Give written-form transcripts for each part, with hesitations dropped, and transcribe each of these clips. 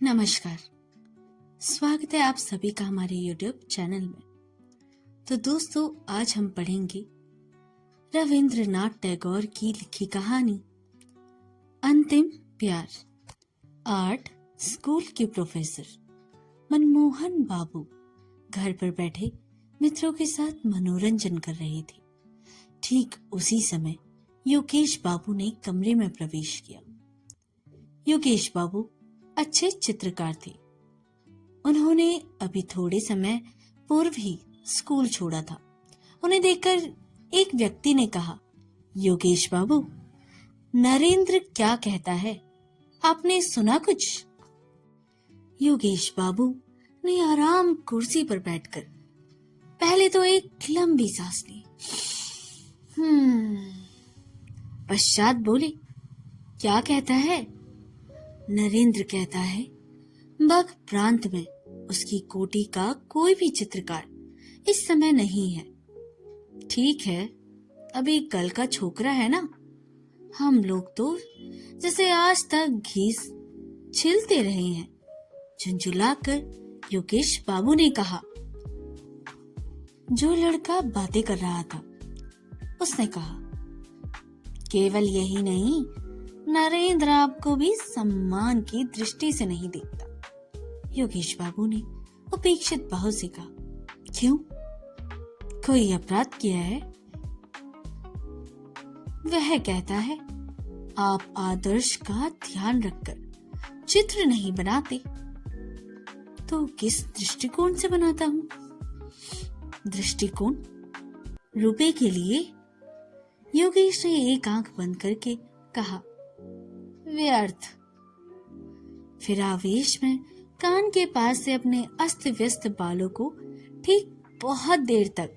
नमस्कार। स्वागत है आप सभी का हमारे YouTube चैनल में। तो दोस्तों, आज हम पढ़ेंगे रविंद्रनाथ टैगोर की लिखी कहानी अंतिम प्यार। आर्ट स्कूल के प्रोफेसर मनमोहन बाबू घर पर बैठे मित्रों के साथ मनोरंजन कर रहे थे। ठीक उसी समय योगेश बाबू ने कमरे में प्रवेश किया। योगेश बाबू अच्छे चित्रकार थे। उन्होंने अभी थोड़े समय पूर्व ही स्कूल छोड़ा था। उन्हें देखकर एक व्यक्ति ने कहा, योगेश बाबू, नरेंद्र क्या कहता है, आपने सुना कुछ? योगेश बाबू ने आराम कुर्सी पर बैठकर पहले तो एक लंबी सांस ली। पश्चात बोले, क्या कहता है? नरेंद्र कहता है बग प्रांत में उसकी कोटि का कोई भी चित्रकार इस समय नहीं है। ठीक है, अभी कल का छोकरा है ना। हम लोग तो जैसे आज तक घी छिलते रहे हैं। झुंझुलाकर योगेश बाबू ने कहा। जो लड़का बातें कर रहा था उसने कहा, केवल यही नहीं, नरेंद्र आपको भी सम्मान की दृष्टि से नहीं देखता। योगेश बाबू ने उपेक्षित भाव से कहा, क्यों? कोई अपराध किया है? वह कहता है, आप आदर्श का ध्यान रखकर चित्र नहीं बनाते। तो किस दृष्टिकोण से बनाता हूं? दृष्टिकोण रुपए के लिए? योगेश ने एक आंख बंद करके कहा, व्यर्थ। फिर आवेश में कान के पास से अपने अस्त व्यस्त बालों को ठीक बहुत देर तक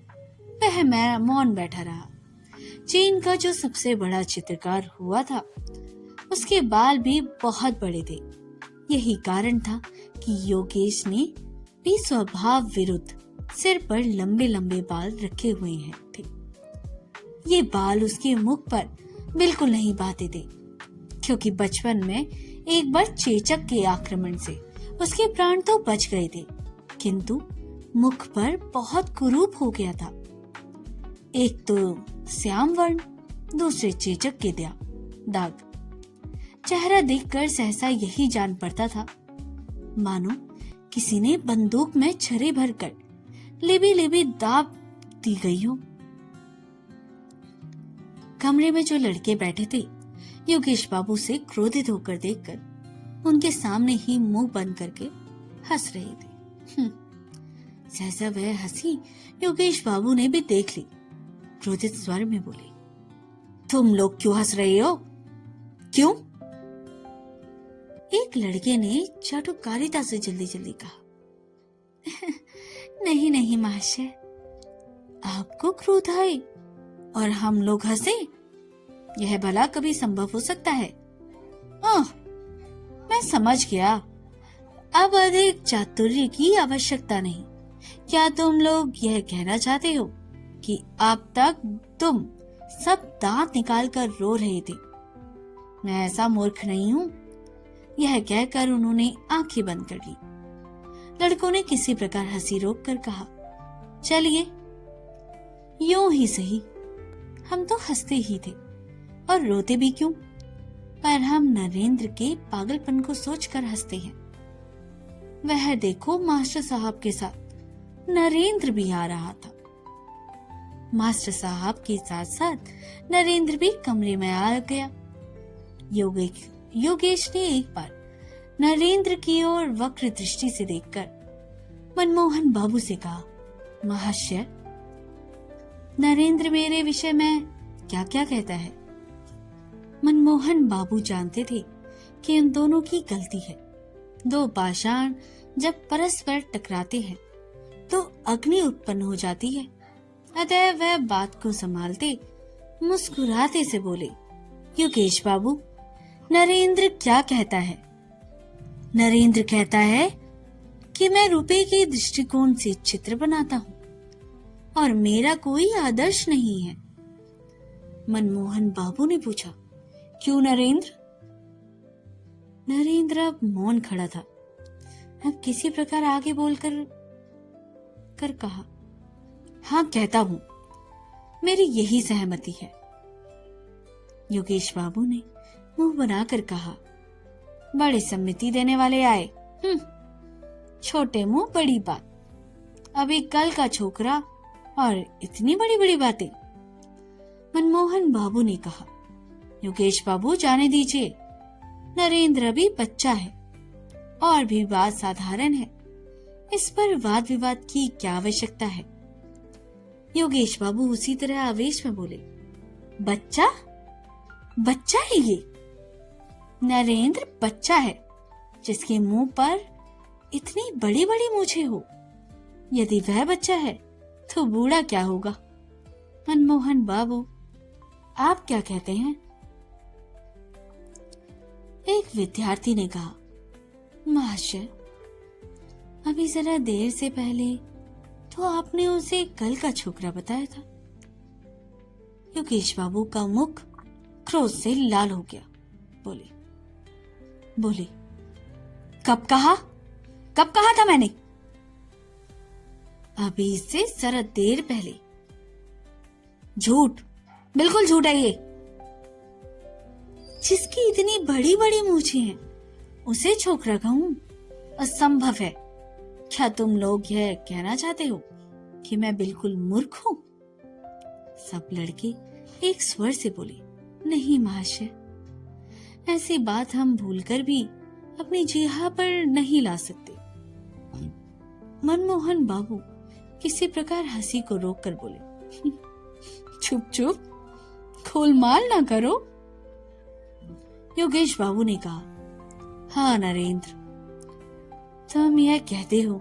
वह मौन बैठा रहा। चीन का जो सबसे बड़ा चित्रकार हुआ था, उसके बाल भी बहुत बड़े थे। यही कारण था कि योगेश ने भी स्वभाव विरुद्ध सिर पर लंबे लंबे बाल रखे हुए थे। ये बाल उसके मुख पर बिल्कुल नहीं बाते थे, क्योंकि बचपन में एक बार चेचक के आक्रमण से उसके प्राण तो बच गए थे, किंतु मुख पर बहुत कुरूप हो गया था। एक तो श्याम वर्ण, दूसरे चेचक के दाग। चेहरा देखकर सहसा यही जान पड़ता था, मानो किसी ने बंदूक में छर्रे भरकर लेबी लेबी दाब दी गई हो। कमरे में जो लड़के बैठे थे, योगेश बाबू से क्रोधित होकर देखकर उनके सामने ही मुंह बंद करके हंस रहे थे। सहसा वह हंसी योगेश बाबू ने भी देख ली। क्रोधित स्वर में बोले, तुम लोग क्यों हंस रहे हो? क्यों? एक लड़के ने चाटुकारिता से जल्दी जल्दी कहा, नहीं नहीं महाशय, आपको क्रोध आए और हम लोग हंसे, यह भला कभी संभव हो सकता है? मैं समझ गया। अब अधिक चातुर्य की आवश्यकता नहीं। क्या तुम लोग यह कहना चाहते हो कि अब तक तुम सब दांत निकाल कर रो रहे थे? मैं ऐसा मूर्ख नहीं हूँ। यह कहकर उन्होंने आंखें बंद कर ली। लड़कों ने किसी प्रकार हंसी रोक कर कहा, चलिए, यूं ही सही, हम तो हंसते ही थे और रोते भी क्यों? पर हम नरेंद्र के पागलपन को सोचकर हंसते हैं। वह देखो, मास्टर साहब के साथ नरेंद्र भी आ रहा था। मास्टर साहब के साथ साथ नरेंद्र भी कमरे में आ गया। योगेश ने एक बार नरेंद्र की ओर वक्र दृष्टि से देखकर मनमोहन बाबू से कहा, महाशय, नरेंद्र मेरे विषय में क्या क्या कहता है? मनमोहन बाबू जानते थे कि उन दोनों की गलती है। दो पाषाण जब परस्पर टकराते हैं तो अग्नि उत्पन्न हो जाती है। अतः वह बात को संभालते मुस्कुराते से बोले, योगेश बाबू, नरेंद्र क्या कहता है? नरेंद्र कहता है कि मैं रुपए के दृष्टिकोण से चित्र बनाता हूँ और मेरा कोई आदर्श नहीं है। मनमोहन बाबू ने पूछा, क्यों नरेंद्र? नरेंद्र अब मौन खड़ा था। अब किसी प्रकार आगे बोलकर कहा, हाँ कहता हूं, मेरी यही सहमति है। योगेश बाबू ने मुंह बनाकर कहा, बड़ी सम्मति देने वाले आए। छोटे मुंह बड़ी बात, अभी कल का छोकरा और इतनी बड़ी बड़ी बातें। मनमोहन बाबू ने कहा, योगेश बाबू जाने दीजिए, नरेंद्र अभी बच्चा है और भी बात साधारण है, इस पर वाद विवाद की क्या आवश्यकता है। योगेश बाबू उसी तरह आवेश में बोले, बच्चा बच्चा है ये, नरेंद्र बच्चा है जिसके मुंह पर इतनी बड़ी बड़ी मूछें हो। यदि वह बच्चा है तो बूढ़ा क्या होगा। मनमोहन बाबू, आप क्या कहते हैं? एक विद्यार्थी ने कहा, महाशय, अभी जरा देर से पहले तो आपने उसे कल का छोकरा बताया था। योगेश बाबू का मुख क्रोध से लाल हो गया। बोले, कब कहा था मैंने? अभी से जरा देर पहले। झूठ, बिल्कुल झूठ है ये। जिसकी इतनी बड़ी बड़ी मूछें हैं उसे छोकरा कहूं? असंभव है। क्या तुम लोग यह कहना चाहते हो कि मैं बिल्कुल मूर्ख हूं? सब लड़के एक स्वर से बोले, नहीं महाशय, ऐसी बात हम भूलकर भी अपनी जिह्वा पर नहीं ला सकते। मनमोहन बाबू किसी प्रकार हंसी को रोककर बोले, चुप खोलमाल ना करो। योगेश बाबू ने कहा, हाँ नरेंद्र, तुम यह कहते हो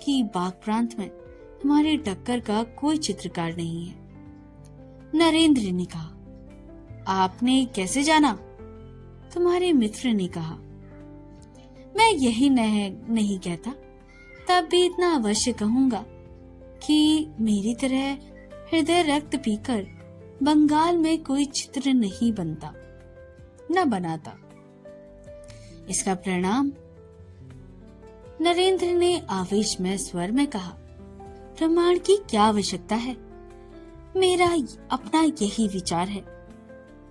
कि बाग प्रांत में हमारे टक्कर का कोई चित्रकार नहीं है। नरेंद्र ने कहा, आपने कैसे जाना? तुम्हारे मित्र ने कहा। मैं यही नहीं कहता, तब भी इतना अवश्य कहूंगा कि मेरी तरह हृदय रक्त पीकर बंगाल में कोई चित्र नहीं बनता, न बनाता। इसका परिणाम, नरेंद्र ने आवेश में स्वर में कहा, प्रमाण की क्या आवश्यकता है? मेरा अपना यही विचार है,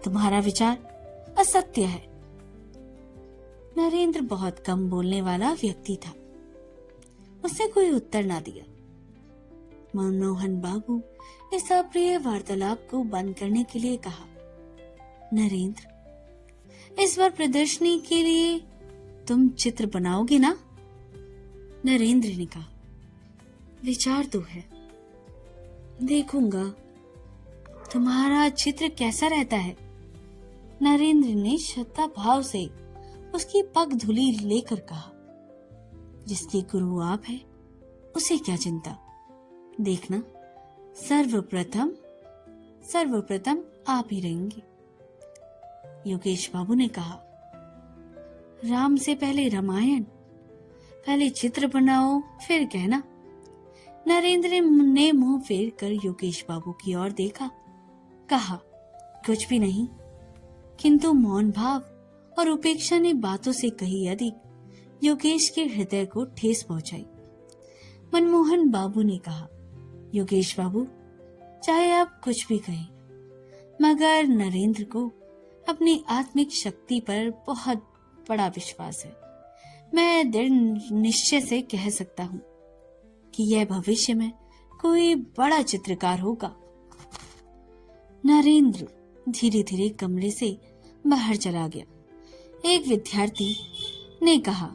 तुम्हारा विचार असत्य है। नरेंद्र बहुत कम बोलने वाला व्यक्ति था, उसने कोई उत्तर ना दिया। मनमोहन बाबू इस अप्रिय वार्तालाप को बंद करने के लिए कहा, नरेंद्र, इस बार प्रदर्शनी के लिए तुम चित्र बनाओगे ना? नरेंद्र ने कहा, विचार तो है, देखूंगा तुम्हारा चित्र कैसा रहता है। नरेंद्र ने श्रद्धा भाव से उसकी पग धुली लेकर कहा, जिसके गुरु आप है उसे क्या चिंता, देखना सर्वप्रथम आप ही रहेंगे। योगेश बाबू ने कहा, राम से पहले रामायण, पहले चित्र बनाओ फिर कहना। नरेंद्र ने मुंह फेर कर योगेश बाबू की ओर देखा, कहा, कुछ भी नहीं, किंतु मौन भाव और उपेक्षा ने बातों से कही अधिक योगेश के हृदय को ठेस पहुंचाई। मनमोहन बाबू ने कहा, योगेश बाबू, चाहे आप कुछ भी कहें, मगर नरेंद्र को अपनी आत्मिक शक्ति पर बहुत बड़ा विश्वास है। मैं दृढ़ निश्चय से कह सकता हूँ कि यह भविष्य में कोई बड़ा चित्रकार होगा। नरेंद्र धीरे धीरे कमरे से बाहर चला गया। एक विद्यार्थी ने कहा,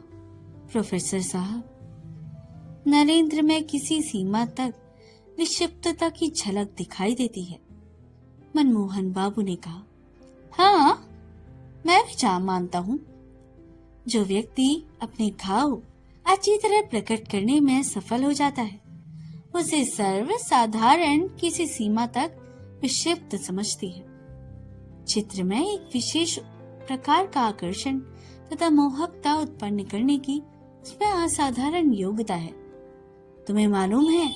प्रोफेसर साहब, नरेंद्र में किसी सीमा तक विक्षिप्तता की झलक दिखाई देती है। मनमोहन बाबू ने कहा, हाँ, मैं भी मानता हूँ। जो व्यक्ति अपने घाव अच्छी तरह प्रकट करने में सफल हो जाता है, उसे सर्वसाधारण किसी सीमा तक विक्षिप्त समझती है। चित्र में एक विशेष प्रकार का आकर्षण तथा मोहकता उत्पन्न करने की उसमें असाधारण योग्यता है। तुम्हें मालूम है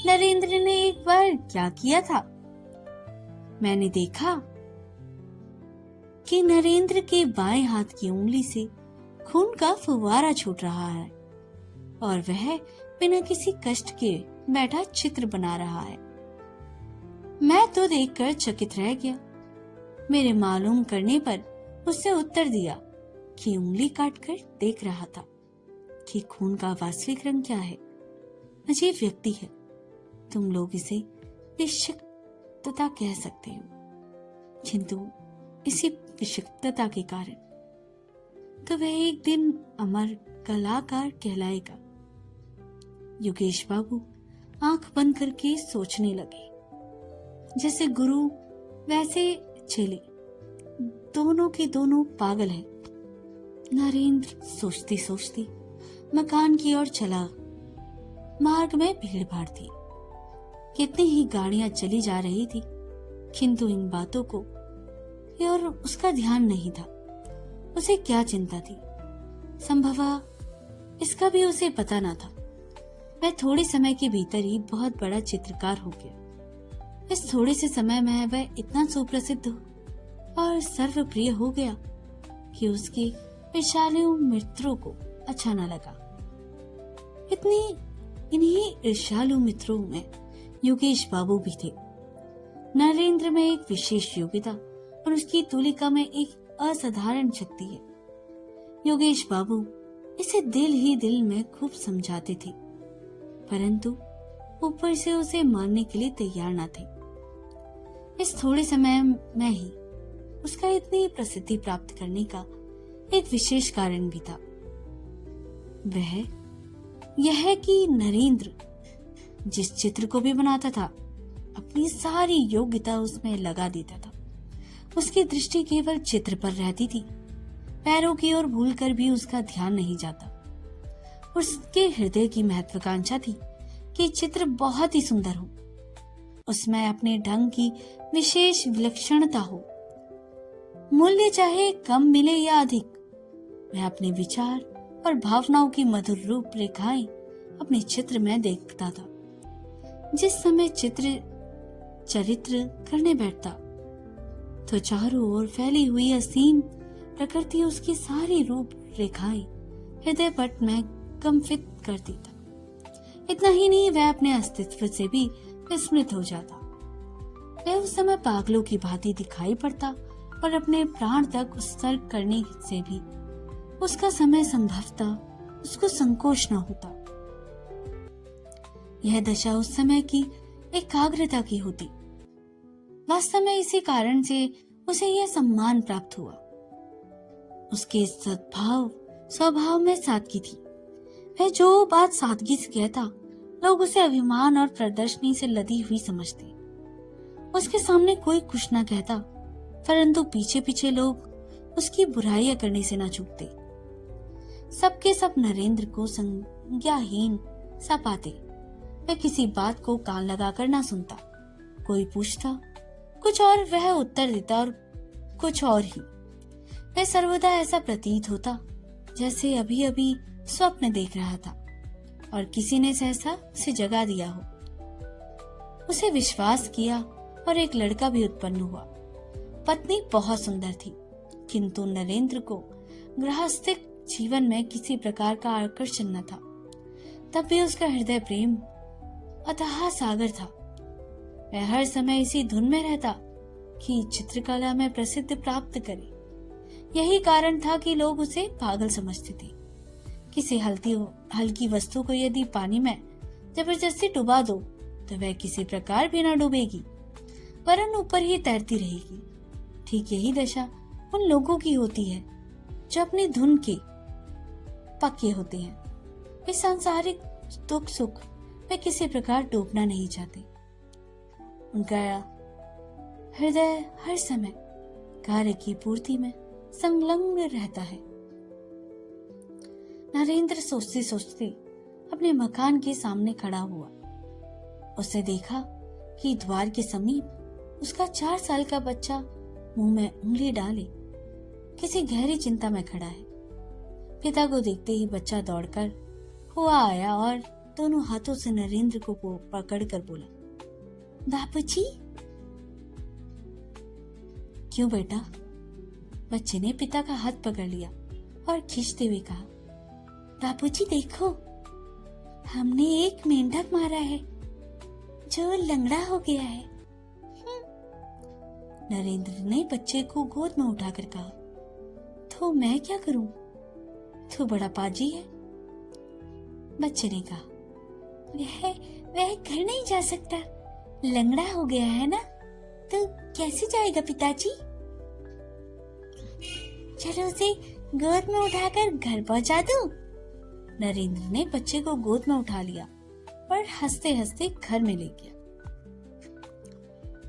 नरेंद्र ने एक बार क्या किया था? मैंने देखा कि नरेंद्र के बाएं हाथ की उंगली से खून का फुवारा छूट रहा है। और वह बिना किसी कष्ट के बैठा चित्र बना रहा है। मैं तो देखकर चकित रह गया। मेरे मालूम करने पर उसने उत्तर दिया कि उंगली काटकर देख रहा था कि खून का वास्तविक रंग क्या है। अजीब व्यक्ति है, तुम लोग इसे विषाक्तता कह सकते हो, किंतु इसी विषाक्तता के कारण तो वह एक दिन अमर कलाकार कहलाएगा। योगेश बाबू आंख बंद करके सोचने लगे। जैसे गुरु वैसे चेले, दोनों के दोनों पागल हैं। नरेंद्र सोचते सोचते मकान की ओर चला। मार्ग में भीड़ भाड़ थी, कितनी ही गाड़ियां चली जा रही थी, किंतु इन बातों को और उसका ध्यान नहीं था। उसे क्या चिंता थी? संभवतः इसका भी उसे पता न था। वह थोड़े समय के भीतर ही बहुत बड़ा चित्रकार हो गया। इस थोड़े से समय में वह इतना सुप्रसिद्ध और सर्वप्रिय हो गया कि उसके ईर्ष्यालु मित्रों को अच्छा न लगा। इन्हीं ईर्ष्यालु मित्रों में योगेश बाबू भी थे। नरेंद्र में एक विशेष योग्यता और उसकी तुलिका में एक असाधारण शक्ति है। योगेश बाबू इसे दिल ही दिल में खूब समझाते थे, परंतु ऊपर से उसे मानने के लिए तैयार न थे। इस थोड़े समय में ही उसका इतनी प्रसिद्धि प्राप्त करने का एक विशेष कारण भी था। वह यह कि नरेंद्र जिस चित्र को भी बनाता था, अपनी सारी योग्यता उसमें लगा देता था। उसकी दृष्टि केवल चित्र पर रहती थी, पैरों की ओर भूलकर भी उसका ध्यान नहीं जाता। उसके हृदय की महत्वाकांक्षा थी कि चित्र बहुत ही सुंदर हो, उसमें अपने ढंग की विशेष विलक्षणता हो। मूल्य चाहे कम मिले या अधिक, वह अपने विचार और भावनाओं की मधुर रूप रेखाएं अपने चित्र में देखता था। जिस समय चरित्र करने बैठता तो चारों ओर फैली हुई असीम प्रकृति उसकी सारी रूप रेखाएं हृदय पट में कंपित कर देता। इतना ही नहीं, वह अपने अस्तित्व से भी विस्मृत हो जाता। वह उस समय पागलों की भांति दिखाई पड़ता और अपने प्राण तक उत्सर्ग करने से भी उसका समय संभवतः उसको संकोच न होता। यह दशा उस समय की एकाग्रता की होती। वास्तव में इसी कारण से उसे यह सम्मान प्राप्त हुआ। उसके स्वभाव में सादगी थी। वह जो बात सादगी से कहता, लोग उसे अभिमान और प्रदर्शनी से लदी हुई समझते। उसके सामने कोई कुछ न कहता, परंतु पीछे पीछे लोग उसकी बुराइयां करने से न चूकते। सबके सब नरेंद्र को संज्ञाहीन सा पाते। वह किसी बात को कान लगाकर ना सुनता। कोई पूछता कुछ और वह उत्तर देता और कुछ और ही। वह सर्वदा ऐसा प्रतीत होता जैसे अभी अभी स्वप्न देख रहा था और किसी ने सहसा उसे जगा दिया हो। उसे विश्वास किया और एक लड़का भी उत्पन्न हुआ। पत्नी बहुत सुंदर थी, किंतु नरेंद्र को गृहस्थिक जीवन में किसी प्रकार का आकर्षण न था। तब भी उसका हृदय प्रेम अथाह सागर था। वह हर समय इसी धुन में रहता कि चित्रकला में प्रसिद्ध प्राप्त करे। यही कारण था कि लोग उसे पागल समझते थे। किसी हल्की वस्तु को यदि पानी में जबरदस्ती डुबा दो तो वह किसी प्रकार भी न डूबेगी, वरन ऊपर ही तैरती रहेगी। ठीक यही दशा उन लोगों की होती है जो अपनी धुन के पक्के होते हैं। इस सांसारिक दुख सुख वे किसी प्रकार डूबना नहीं चाहते। उनका हृदय हर समय कार्य की पूर्ति में संलग्न रहता है। नरेंद्र सोचते सोचते अपने मकान के सामने खड़ा हुआ। उसने देखा कि द्वार के समीप उसका 4 साल का बच्चा मुंह में उंगली डाले किसी गहरी चिंता में खड़ा है। पिता को देखते ही बच्चा दौड़कर हुआ आया और दोनों हाथों से नरेंद्र को पकड़कर बोला, बापूजी। क्यों बेटा? बच्चे ने पिता का हाथ पकड़ लिया और खींचते हुए कहा, बापूजी देखो, हमने एक मेंढक मारा है जो लंगड़ा हो गया है। नरेंद्र ने बच्चे को गोद में उठाकर कहा, तो मैं क्या करूं? तू बड़ा पाजी है। बच्चे ने कहा, वह घर नहीं जा सकता, लंगड़ा हो गया है ना, तो कैसे जाएगा पिताजी? चलो उसे गोद में उठाकर घर पहुंचा दूं। नरेंद्र ने बच्चे को गोद में उठा लिया और हंसते हंसते घर में ले गया।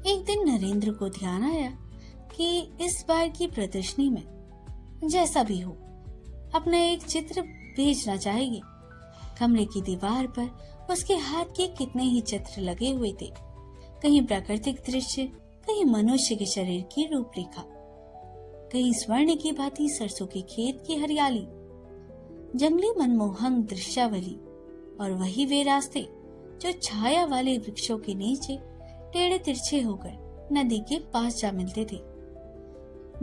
एक दिन नरेंद्र को ध्यान आया कि इस बार की प्रदर्शनी में जैसा भी हो अपना एक चित्र भेजना चाहिए। कमरे की दीवार पर उसके हाथ के कितने ही चित्र लगे हुए थे, कहीं प्राकृतिक दृश्य, कहीं मनुष्य के शरीर की रूपरेखा, कहीं स्वर्ण की भांति सरसों के खेत की हरियाली, जंगली मनमोहक दृश्यावली, और वही वे रास्ते जो छाया वाले वृक्षों के नीचे टेढ़े तिरछे होकर नदी के पास जा मिलते थे।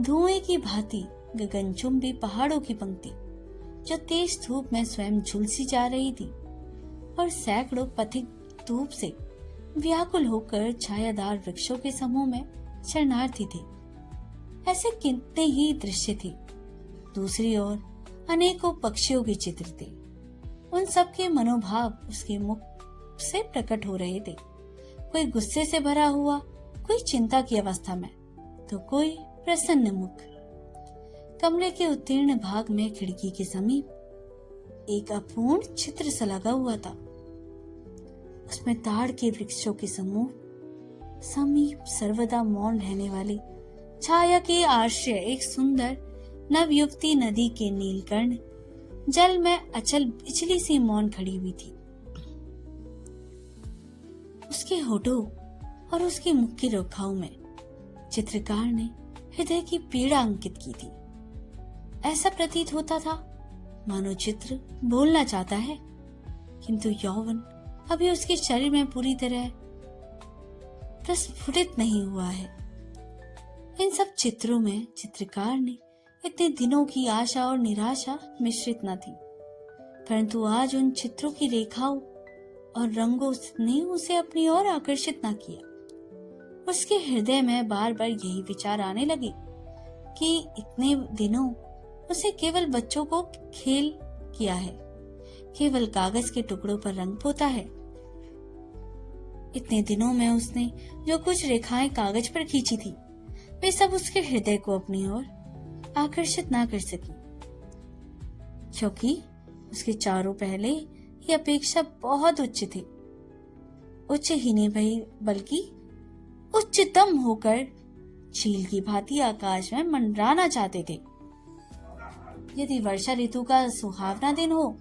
धुएं की भांति गगनचुंबी पहाड़ों की पंक्ति जो तेज धूप में स्वयं झुलसी जा रही थी, और सैकड़ों पथिक धूप से व्याकुल होकर छायादार वृक्षों के समूह में शरणार्थी थे। ऐसे कितने ही दृश्य थे। दूसरी ओर अनेकों पक्षियों के चित्र थे। उन सबके मनोभाव उसके मुख से प्रकट हो रहे थे। कोई गुस्से से भरा हुआ, कोई चिंता की अवस्था में, तो कोई प्रसन्न मुख। कमरे के उत्तीर्ण भाग में खिड़की के समीप एक अपूर्ण चित्र सा लगा हुआ था। उसमें ताड़ के वृक्षों के समूह समीप सर्वदा मौन रहने वाले छाया के आश्रय एक सुंदर नवयुवती नदी के नीलकर्ण जल में अचल बिजली सी मौन खड़ी हुई थी। उसके होठों और उसके मुख के रेखाओं में चित्रकार ने हृदय की पीड़ा अंकित की थी। ऐसा प्रतीत होता था मानो चित्र बोलना चाहता है, किंतु यौवन अभी उसके शरीर में पूरी तरह प्रस्फुटित नहीं हुआ है। इन सब चित्रों में चित्रकार ने इतने दिनों की आशा और निराशा मिश्रित न थी, परंतु आज उन चित्रों की रेखाओं और रंगों ने उसे अपनी ओर आकर्षित न किया। उसके हृदय में बार बार यही विचार आने लगे कि इतने दिनों उसे केवल बच्चों को खेल किया है, केवल कागज के टुकड़ों पर रंग पोता है। इतने दिनों में उसने जो कुछ रेखाएं कागज पर खींची थी, वे सब उसके हृदय को अपनी ओर आकर्षित ना कर सकी, क्योंकि उसके चारों पहले ये अपेक्षा बहुत उच्च थे। उच्च ही नहीं भाई, बल्कि उच्चतम होकर चील की भांति आकाश में मंडराना चाहते थे। यदि वर्षा ऋतु का सुहावना दिन हो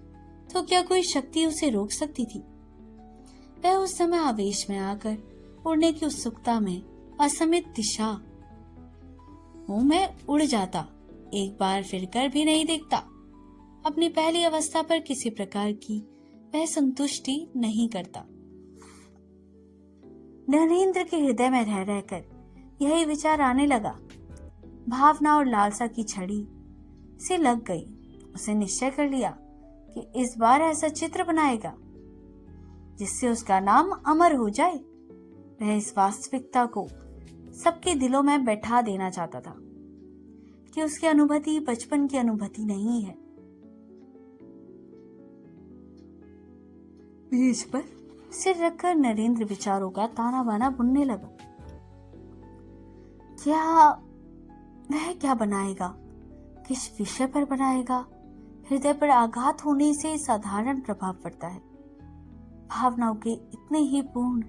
तो क्या कोई शक्ति उसे रोक सकती थी? वह उस समय आवेश में आकर उड़ने की उत्सुकता में असमित दिशा में उड़ जाता, एक बार फिर कर भी नहीं देखता। अपनी पहली अवस्था पर किसी प्रकार की वह संतुष्टि नहीं करता। नरेंद्र के हृदय में रह रहकर यही विचार आने लगा। भावना और लालसा की छड़ी से लग गई। उसे निश्चय कर लिया कि इस बार ऐसा चित्र बनाएगा जिससे उसका नाम अमर हो जाए। वह इस वास्तविकता को सबके दिलों में बैठा देना चाहता था कि उसकी अनुभूति बचपन की अनुभूति नहीं है। मेज पर सिर रखकर नरेंद्र विचारों का ताना बाना बुनने लगा। क्या बनाएगा, किस विषय पर बनाएगा? हृदय पर आघात होने से साधारण प्रभाव पड़ता है। भावनाओं के इतने ही पूर्ण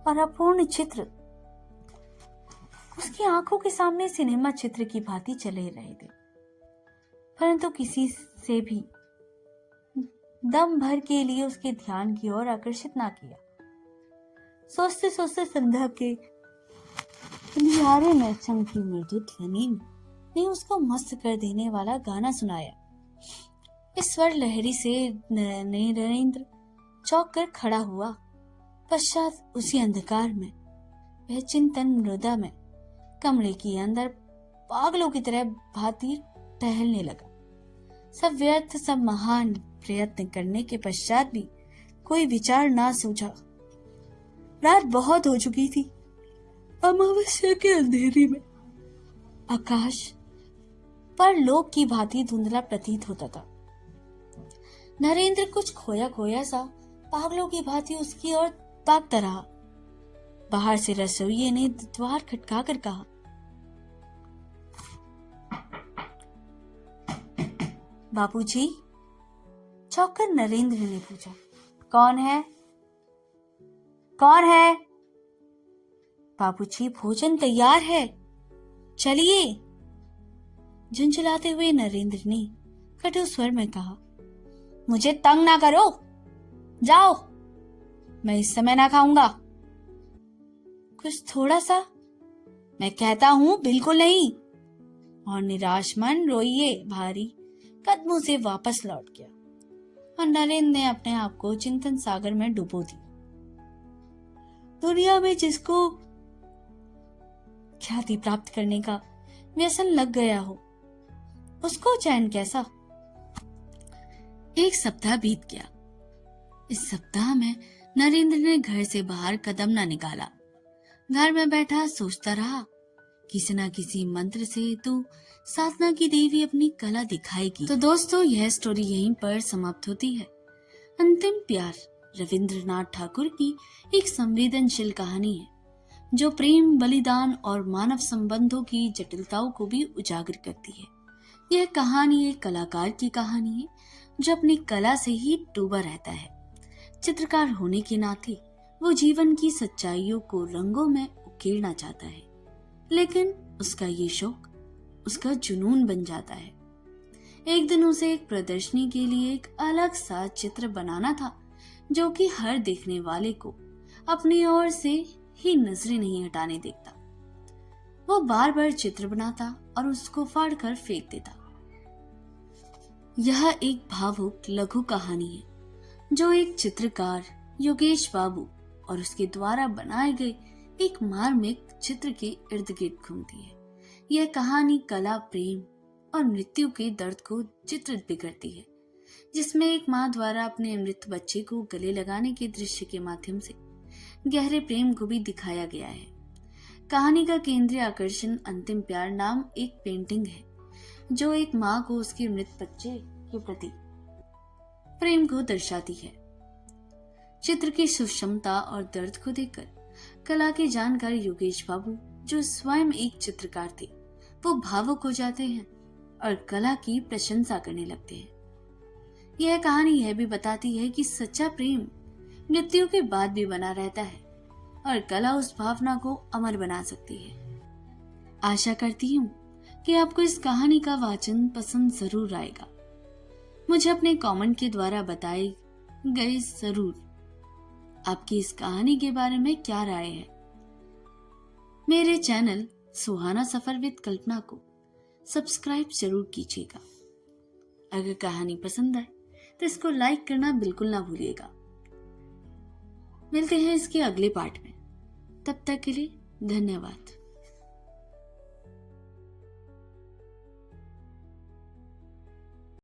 और अपूर्ण चित्र उसकी आंखों के सामने सिनेमा चित्र की भांति चले रहे थे, परंतु किसी से भी दम भर के लिए उसके ध्यान की ओर आकर्षित ना किया। सोचते सोचते संध्या के अंधियारे में चमकी मृदु ध्वनि ने उसको मस्त कर देने वाला गाना सुनाया। इस स्वर लहरी से नरेंद्र चौंक कर खड़ा हुआ। पश्चात उसी अंधकार में वह चिंतन मृदा में कमरे के अंदर पागलों की तरह भांति टहलने लगा। सब व्यर्थ, सब महान प्रयत्न करने के पश्चात भी कोई विचार ना सूझा। रात बहुत हो चुकी थी। अमावस्या के अंधेरी में आकाश पर लोक की भांति धुंधला प्रतीत होता था। नरेंद्र कुछ खोया खोया सा पागलों की भांति उसकी ओर ताकता रहा। बाहर से रसोइये ने द्वार खटकाकर कहा, बाबूजी। चौंककर नरेंद्र ने पूछा, कौन है? कौन है? बाबूजी, भोजन तैयार है, चलिए। झुंझुलाते हुए नरेंद्र ने कटु स्वर में कहा, मुझे तंग ना करो, जाओ, मैं इस समय ना खाऊंगा। कुछ थोड़ा सा? मैं कहता हूं बिल्कुल नहीं। और निराश मन रोइए भारी कदमों से वापस लौट गया और नरेंद्र ने अपने आप को चिंतन सागर में डुबो दिया। दुनिया में जिसको ख्याति प्राप्त करने का व्यसन लग गया हो, उसको चैन कैसा? एक सप्ताह बीत गया। इस सप्ताह में नरेंद्र ने घर से बाहर कदम न निकाला। घर में बैठा सोचता रहा, किसी न किसी मंत्र से तो साधना की देवी अपनी कला दिखाएगी। तो दोस्तों, यह स्टोरी यहीं पर समाप्त होती है। अंतिम प्यार रविंद्रनाथ ठाकुर की एक संवेदनशील कहानी है, जो प्रेम, बलिदान और मानव संबंधों की जटिलताओं को भी उजागर करती है। यह कहानी एक कलाकार की कहानी है, जो अपनी कला से ही डूबा रहता है। चित्रकार होने के नाते वो जीवन की सच्चाइयों को रंगों में उकेरना चाहता है, लेकिन उसका ये शौक उसका जुनून बन जाता है। एक दिन उसे एक प्रदर्शनी के लिए एक अलग सा चित्र बनाना था, जो कि हर देखने वाले को अपनी ओर से ही नजरें नहीं हटाने देता। वो बार बार चित्र बनाता और उसको फाड़ कर फेंक देता। यह एक भावुक लघु कहानी है, जो एक चित्रकार योगेश बाबू और उसके द्वारा बनाए गए एक मार्मिक चित्र के इर्द गिर्द घूमती है। यह कहानी कला, प्रेम और मृत्यु के दर्द को चित्रित भी करती है, जिसमें एक माँ द्वारा अपने मृत बच्चे को गले लगाने के दृश्य के माध्यम से गहरे प्रेम को भी दिखाया गया है। कहानी का केंद्रीय आकर्षण अंतिम प्यार नाम एक पेंटिंग है, जो एक माँ को उसके मृत बच्चे के प्रति प्रेम को दर्शाती है। चित्र की सूक्ष्मता और दर्द को देखकर कला के जानकार योगेश बाबू, जो स्वयं एक चित्रकार थे, वो भावुक हो जाते हैं और कला की प्रशंसा करने लगते हैं। यह कहानी यह भी बताती है कि सच्चा प्रेम मृत्यु के बाद भी बना रहता है और कला उस भावना को अमर बना सकती है। आशा करती हूँ कि आपको इस कहानी का वाचन पसंद जरूर आएगा। मुझे अपने कमेंट के द्वारा बताए गए जरूर आपकी इस कहानी के बारे में क्या राय है। मेरे चैनल सुहाना सफर विद कल्पना को सब्सक्राइब जरूर कीजिएगा। अगर कहानी पसंद आए तो इसको लाइक करना बिल्कुल ना भूलिएगा। मिलते हैं इसके अगले पार्ट में। तब तक के लिए धन्यवाद।